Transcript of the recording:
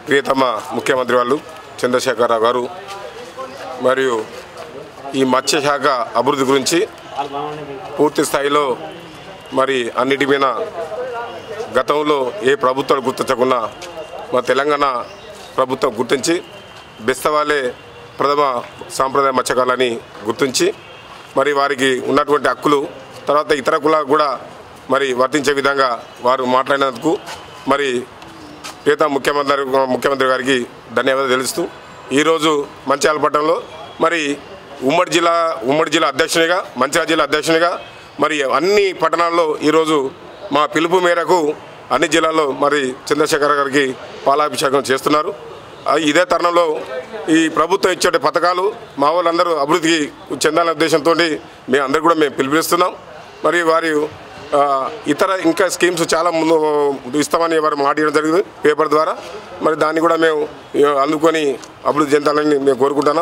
ప్రియతమ ముఖ్యమంత్రి వాళ్ళు చంద్రశేఖరరావు గారు మరియు ఈ మత్స్యశాఖ అభివృద్ధి గురించి పూర్తి స్థాయిలో మరి అన్నిటి మీద గతంలో ఏ ప్రభుత్వాలు గుర్తించకుండా మా తెలంగాణ ప్రభుత్వం గుర్తించి బెస్తవాలే ప్రథమ సాంప్రదాయ మత్స్యకారులని గుర్తించి మరి వారికి ఉన్నటువంటి హక్కులు తర్వాత ఇతర కులాలకు కూడా మరి వర్తించే విధంగా వారు మాట్లాడినందుకు మరి ప్రియతమ ముఖ్యమంత్రి గారికి ధన్యవాదాలు తెలుస్తూ ఈరోజు మంచిర్యాల పట్టణంలో మరి ఉమ్మడి జిల్లా అధ్యక్షునిగా మంచిర్యాల జిల్లా అధ్యక్షునిగా మరి అన్ని పట్టణాల్లో ఈరోజు మా పిలుపు మేరకు అన్ని జిల్లాల్లో మరి చంద్రశేఖర్ గారికి పాలాభిషేకం చేస్తున్నారు. ఇదే తరుణంలో ఈ ప్రభుత్వం ఇచ్చే పథకాలు మా వాళ్ళందరూ అభివృద్ధికి చెందాలనే ఉద్దేశంతో మేము అందరూ కూడా మేము పిలుపునిస్తున్నాం. మరి వారి ఇంకా స్కీమ్స్ చాలా ముందు ఇస్తామని వారు మాట్లాడడం జరిగింది పేపర్ ద్వారా. మరి దాన్ని కూడా మేము అందుకొని అభివృద్ధి చెందాలని మేము కోరుకుంటున్నాం.